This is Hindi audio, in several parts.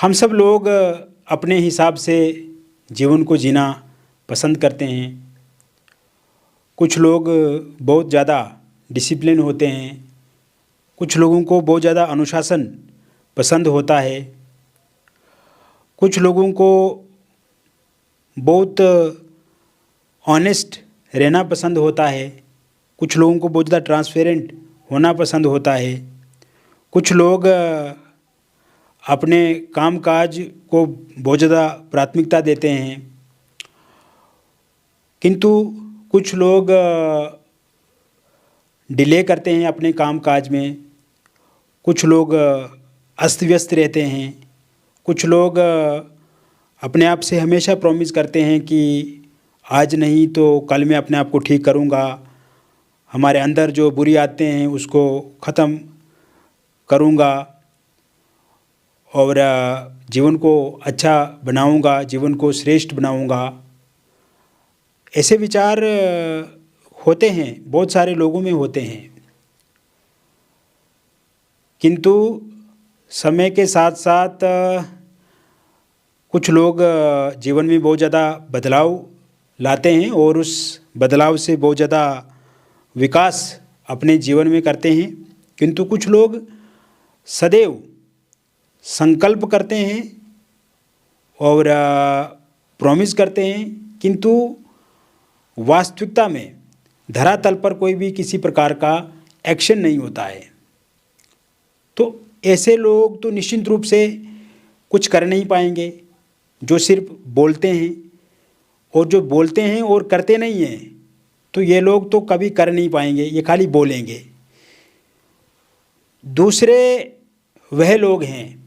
हम सब लोग अपने हिसाब से जीवन को जीना पसंद करते हैं। कुछ लोग बहुत ज़्यादा डिसिप्लिन होते हैं, कुछ लोगों को बहुत ज़्यादा अनुशासन पसंद होता है, कुछ लोगों को बहुत ऑनेस्ट रहना पसंद होता है, कुछ लोगों को बहुत ज़्यादा ट्रांसपेरेंट होना पसंद होता है, कुछ लोग अपने कामकाज को बहुत ज़्यादा प्राथमिकता देते हैं, किंतु कुछ लोग डिले करते हैं अपने कामकाज में, कुछ लोग अस्त व्यस्त रहते हैं, कुछ लोग अपने आप से हमेशा प्रॉमिस करते हैं कि आज नहीं तो कल मैं अपने आप को ठीक करूँगा, हमारे अंदर जो बुरी आदतें हैं उसको ख़त्म करूँगा और जीवन को अच्छा बनाऊँगा, जीवन को श्रेष्ठ बनाऊँगा। ऐसे विचार होते हैं, बहुत सारे लोगों में होते हैं, किंतु समय के साथ साथ कुछ लोग जीवन में बहुत ज़्यादा बदलाव लाते हैं और उस बदलाव से बहुत ज़्यादा विकास अपने जीवन में करते हैं, किंतु कुछ लोग सदैव संकल्प करते हैं और प्रॉमिस करते हैं, किंतु वास्तविकता में धरातल पर कोई भी किसी प्रकार का एक्शन नहीं होता है। तो ऐसे लोग तो निश्चित रूप से कुछ कर नहीं पाएंगे, जो सिर्फ बोलते हैं, और जो बोलते हैं और करते नहीं हैं तो ये लोग तो कभी कर नहीं पाएंगे, ये खाली बोलेंगे। दूसरे वह लोग हैं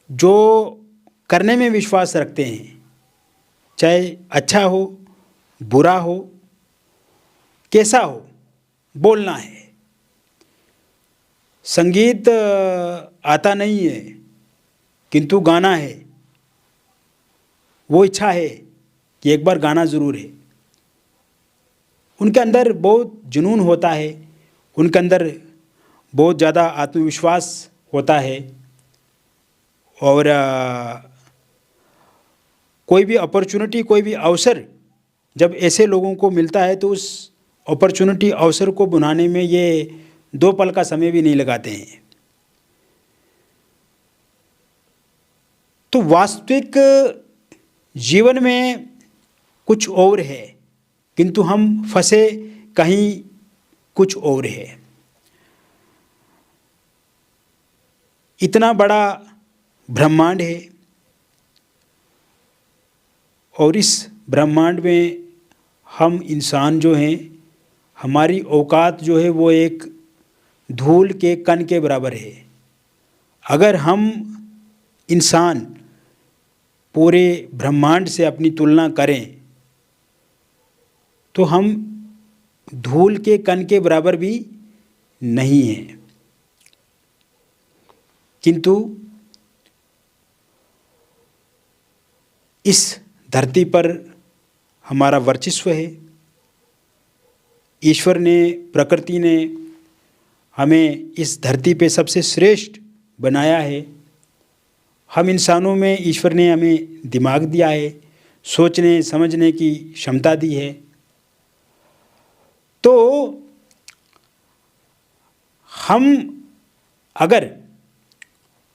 जो करने में विश्वास रखते हैं, चाहे अच्छा हो बुरा हो कैसा हो, बोलना है। संगीत आता नहीं है किंतु गाना है, वो इच्छा है कि एक बार गाना ज़रूर है। उनके अंदर बहुत जुनून होता है, उनके अंदर बहुत ज़्यादा आत्मविश्वास होता है और कोई भी अपॉर्चुनिटी, कोई भी अवसर जब ऐसे लोगों को मिलता है तो उस अपॉर्चुनिटी, अवसर को बनाने में ये 2 पल का समय भी नहीं लगाते हैं। तो वास्तविक जीवन में कुछ और है, किंतु हम फंसे कहीं कुछ और है। इतना बड़ा ब्रह्मांड है और इस ब्रह्मांड में हम इंसान जो हैं, हमारी औकात जो है वो एक धूल के कण के बराबर है। अगर हम इंसान पूरे ब्रह्मांड से अपनी तुलना करें तो हम धूल के कण के बराबर भी नहीं हैं, किंतु इस धरती पर हमारा वर्चस्व है। ईश्वर ने, प्रकृति ने हमें इस धरती पे सबसे श्रेष्ठ बनाया है। हम इंसानों में ईश्वर ने हमें दिमाग दिया है, सोचने समझने की क्षमता दी है। तो हम अगर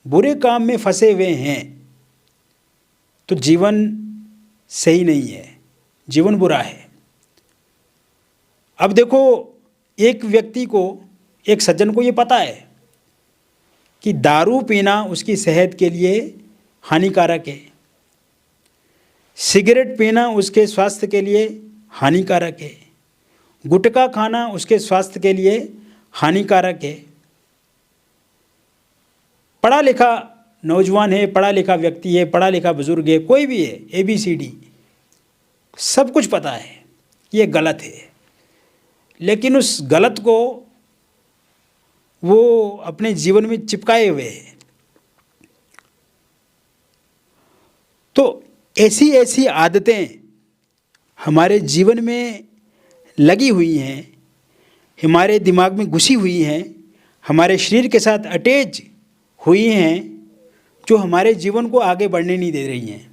बुरे काम में फंसे हुए हैं तो जीवन सही नहीं है, जीवन बुरा है। अब देखो, एक व्यक्ति को, एक सज्जन को ये पता है कि दारू पीना उसकी सेहत के लिए हानिकारक है, सिगरेट पीना उसके स्वास्थ्य के लिए हानिकारक है, गुटखा खाना उसके स्वास्थ्य के लिए हानिकारक है। पढ़ा लिखा नौजवान है, पढ़ा लिखा व्यक्ति है, पढ़ा लिखा बुजुर्ग है, कोई भी है, ABCD सब कुछ पता है ये गलत है, लेकिन उस गलत को वो अपने जीवन में चिपकाए हुए है। तो ऐसी ऐसी आदतें हमारे जीवन में लगी हुई हैं, हमारे दिमाग में घुसी हुई हैं, हमारे शरीर के साथ अटैच हुई हैं जो हमारे जीवन को आगे बढ़ने नहीं दे रही हैं,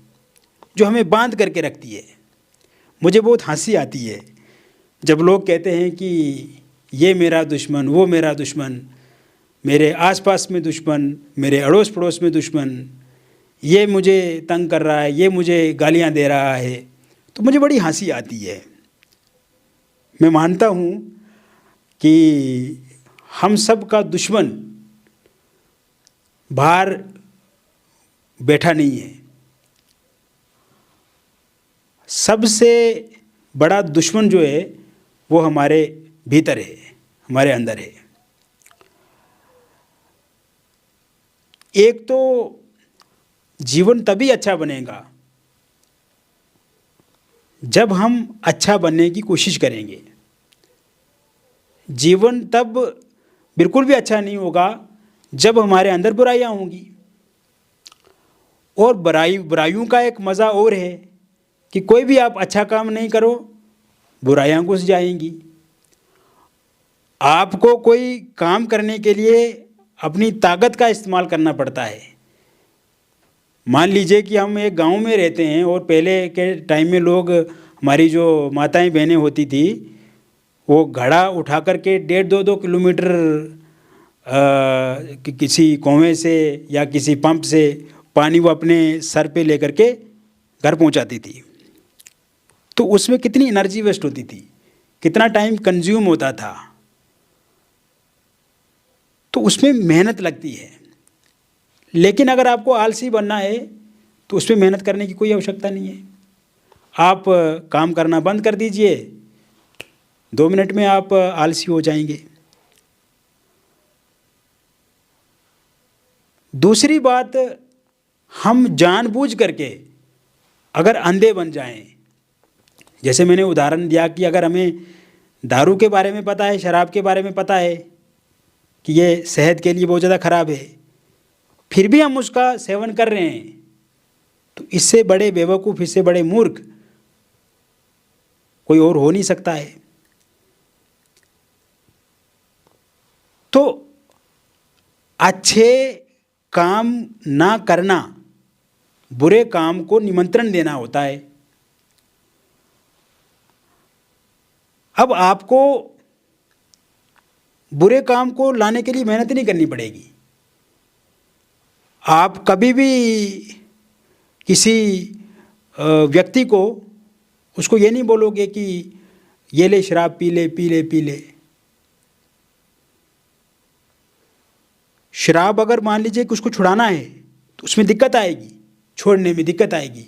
जो हमें बांध करके रखती है। मुझे बहुत हंसी आती है जब लोग कहते हैं कि ये मेरा दुश्मन, वो मेरा दुश्मन, मेरे आसपास में दुश्मन, मेरे अड़ोस पड़ोस में दुश्मन, ये मुझे तंग कर रहा है, ये मुझे गालियाँ दे रहा है। तो मुझे बड़ी हंसी आती है। मैं मानता हूँ कि हम सब का दुश्मन बाहर बैठा नहीं है। सबसे बड़ा दुश्मन जो है वो हमारे भीतर है, हमारे अंदर है। एक तो जीवन तभी अच्छा बनेगा जब हम अच्छा बनने की कोशिश करेंगे। जीवन तब बिल्कुल भी अच्छा नहीं होगा जब हमारे अंदर बुराइयां होंगी। और बुराइयों का एक मज़ा और है कि कोई भी आप अच्छा काम नहीं करो, बुराइयां घुस जाएंगी। आपको कोई काम करने के लिए अपनी ताकत का इस्तेमाल करना पड़ता है। मान लीजिए कि हम एक गांव में रहते हैं और पहले के टाइम में लोग, हमारी जो माताएं बहनें होती थी, वो घड़ा उठा करके 1.5-2 किलोमीटर किसी कुएं से या किसी पंप से पानी वो अपने सर पे लेकर के घर पहुंचाती थी। तो उसमें कितनी एनर्जी वेस्ट होती थी, कितना टाइम कंज्यूम होता था। तो उसमें मेहनत लगती है। लेकिन अगर आपको आलसी बनना है तो उसमें मेहनत करने की कोई आवश्यकता नहीं है। आप काम करना बंद कर दीजिए, 2 मिनट में आप आलसी हो जाएंगे। दूसरी बात, हम जानबूझ करके अगर अंधे बन जाएं, जैसे मैंने उदाहरण दिया कि अगर हमें दारू के बारे में पता है, शराब के बारे में पता है कि ये सेहत के लिए बहुत ज़्यादा ख़राब है, फिर भी हम उसका सेवन कर रहे हैं, तो इससे बड़े बेवकूफ़, इससे बड़े मूर्ख कोई और हो नहीं सकता है। तो अच्छे काम ना करना बुरे काम को निमंत्रण देना होता है। अब आपको बुरे काम को लाने के लिए मेहनत नहीं करनी पड़ेगी। आप कभी भी किसी व्यक्ति को, उसको ये नहीं बोलोगे कि ये ले शराब पी ले, पी ले, पी ले। शराब अगर मान लीजिए कि उसको छुड़ाना है तो उसमें दिक्कत आएगी, छोड़ने में दिक्कत आएगी।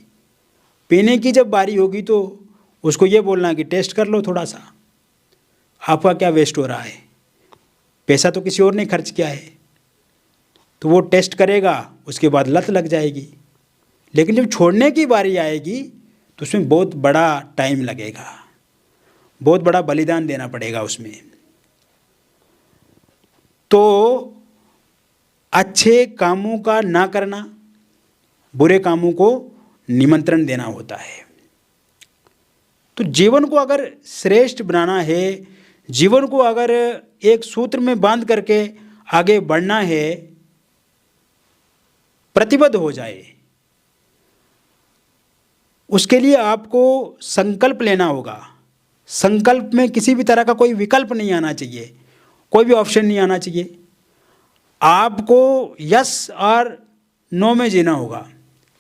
पीने की जब बारी होगी तो उसको ये बोलना कि टेस्ट कर लो थोड़ा सा, आपका क्या वेस्ट हो रहा है, पैसा तो किसी और ने खर्च किया है। तो वो टेस्ट करेगा, उसके बाद लत लग जाएगी। लेकिन जब छोड़ने की बारी आएगी तो उसमें बहुत बड़ा टाइम लगेगा, बहुत बड़ा बलिदान देना पड़ेगा उसमें। तो अच्छे कामों का ना करना बुरे कामों को निमंत्रण देना होता है। तो जीवन को अगर श्रेष्ठ बनाना है, जीवन को अगर एक सूत्र में बांध करके आगे बढ़ना है, प्रतिबद्ध हो जाए, उसके लिए आपको संकल्प लेना होगा। संकल्प में किसी भी तरह का कोई विकल्प नहीं आना चाहिए, कोई भी ऑप्शन नहीं आना चाहिए। आपको यस और नो में जीना होगा,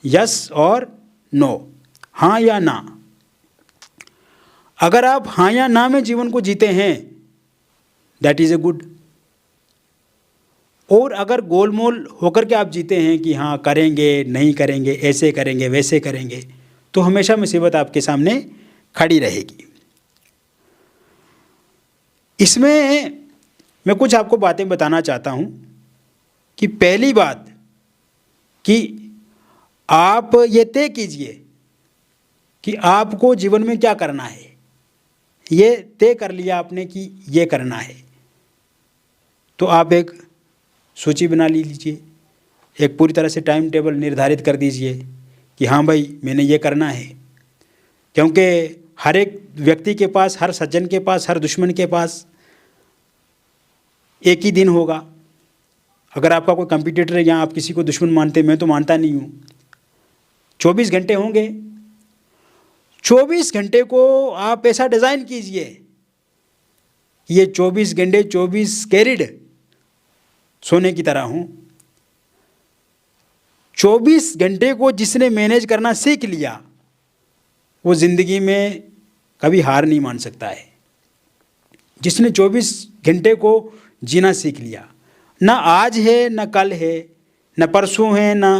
यस और नो, हाँ या ना। अगर आप हाँ या ना में जीवन को जीते हैं, दैट इज़ ए गुड। और अगर गोलमोल होकर के आप जीते हैं कि हाँ करेंगे, नहीं करेंगे, ऐसे करेंगे, वैसे करेंगे, तो हमेशा मुसीबत आपके सामने खड़ी रहेगी। इसमें मैं कुछ आपको बातें बताना चाहता हूँ कि पहली बात कि आप ये तय कीजिए कि आपको जीवन में क्या करना है। ये तय कर लिया आपने कि ये करना है, तो आप एक सूची बना लीजिए, एक पूरी तरह से टाइम टेबल निर्धारित कर दीजिए कि हाँ भाई मैंने ये करना है। क्योंकि हर एक व्यक्ति के पास, हर सज्जन के पास, हर दुश्मन के पास एक ही दिन होगा। अगर आपका कोई कंपटीटर है या आप किसी को दुश्मन मानते हैं, मैं तो मानता नहीं हूँ, 24 घंटे होंगे। 24 घंटे को आप ऐसा डिज़ाइन कीजिए, ये 24 घंटे 24 कैरेट सोने की तरह हों। 24 घंटे को जिसने मैनेज करना सीख लिया, वो ज़िंदगी में कभी हार नहीं मान सकता है। जिसने 24 घंटे को जीना सीख लिया, ना आज है ना कल है, ना परसों है ना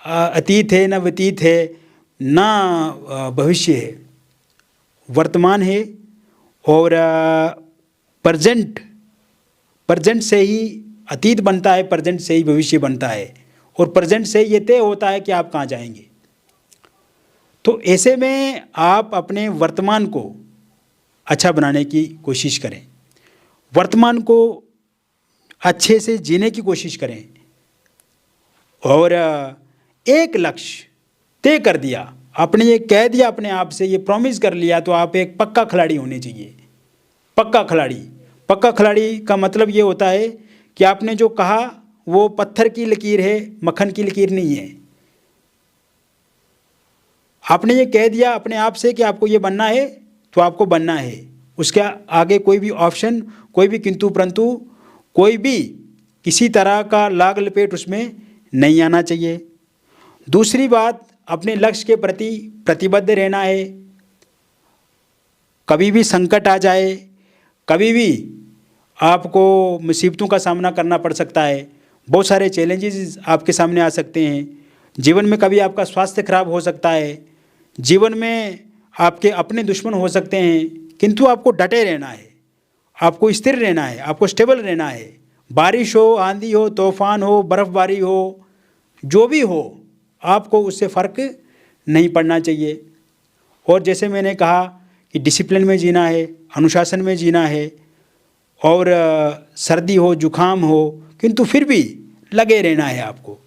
अतीत है ना व्यतीत है, ना भविष्य है, वर्तमान है। और प्रेजेंट से ही अतीत बनता है, प्रेजेंट से ही भविष्य बनता है, और प्रेजेंट से ये तय होता है कि आप कहाँ जाएंगे। तो ऐसे में आप अपने वर्तमान को अच्छा बनाने की कोशिश करें, वर्तमान को अच्छे से जीने की कोशिश करें। और एक लक्ष्य तय कर दिया आपने, ये कह दिया अपने आप से, ये प्रॉमिस कर लिया, तो आप एक पक्का खिलाड़ी होने चाहिए। पक्का खिलाड़ी का मतलब ये होता है कि आपने जो कहा वो पत्थर की लकीर है, मक्खन की लकीर नहीं है। आपने ये कह दिया अपने आप से कि आपको ये बनना है, तो आपको बनना है। उसके आगे कोई भी ऑप्शन, कोई भी किंतु परंतु, कोई भी किसी तरह का लाग लपेट उसमें नहीं आना चाहिए। दूसरी बात, अपने लक्ष्य के प्रति प्रतिबद्ध रहना है। कभी भी संकट आ जाए, कभी भी आपको मुसीबतों का सामना करना पड़ सकता है, बहुत सारे चैलेंजेस आपके सामने आ सकते हैं। जीवन में कभी आपका स्वास्थ्य खराब हो सकता है, जीवन में आपके अपने दुश्मन हो सकते हैं, किंतु आपको डटे रहना है, आपको स्थिर रहना है, आपको स्टेबल रहना है। बारिश हो, आंधी हो, तूफान हो, बर्फ़बारी हो, जो भी हो, आपको उससे फ़र्क नहीं पड़ना चाहिए। और जैसे मैंने कहा कि डिसिप्लिन में जीना है, अनुशासन में जीना है, और सर्दी हो, जुखाम हो, किंतु फिर भी लगे रहना है आपको।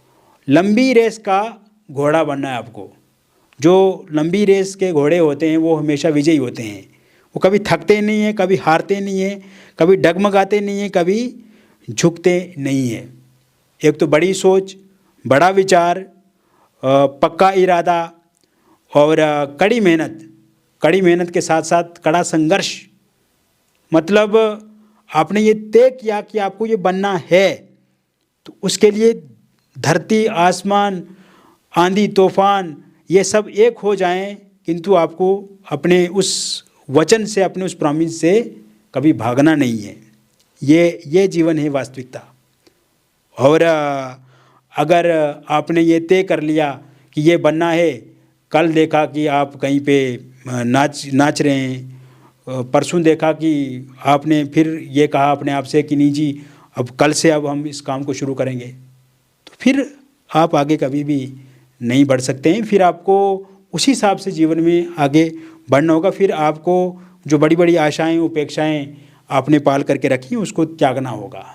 लंबी रेस का घोड़ा बनना है आपको। जो लंबी रेस के घोड़े होते हैं वो हमेशा विजयी होते हैं। वो कभी थकते नहीं हैं, कभी हारते नहीं हैं, कभी डगमगाते नहीं हैं, कभी झुकते नहीं हैं। एक तो बड़ी सोच, बड़ा विचार, पक्का इरादा और कड़ी मेहनत के साथ साथ कड़ा संघर्ष। मतलब आपने ये तय किया कि आपको ये बनना है, तो उसके लिए धरती, आसमान, आंधी, तूफान ये सब एक हो जाएं, किंतु आपको अपने उस वचन से, अपने उस प्रॉमिस से कभी भागना नहीं है। ये जीवन है वास्तविकता। और अगर आपने ये तय कर लिया कि ये बनना है, कल देखा कि आप कहीं पे नाच रहे हैं, परसों देखा कि आपने फिर ये कहा अपने आप से कि नहीं जी, अब कल से अब हम इस काम को शुरू करेंगे, तो फिर आप आगे कभी भी नहीं बढ़ सकते हैं। फिर आपको उसी हिसाब से जीवन में आगे बढ़ना होगा। फिर आपको जो बड़ी बड़ी आशाएं, उपेक्षाएं आपने पाल करके रखी हैं, उसको त्यागना होगा।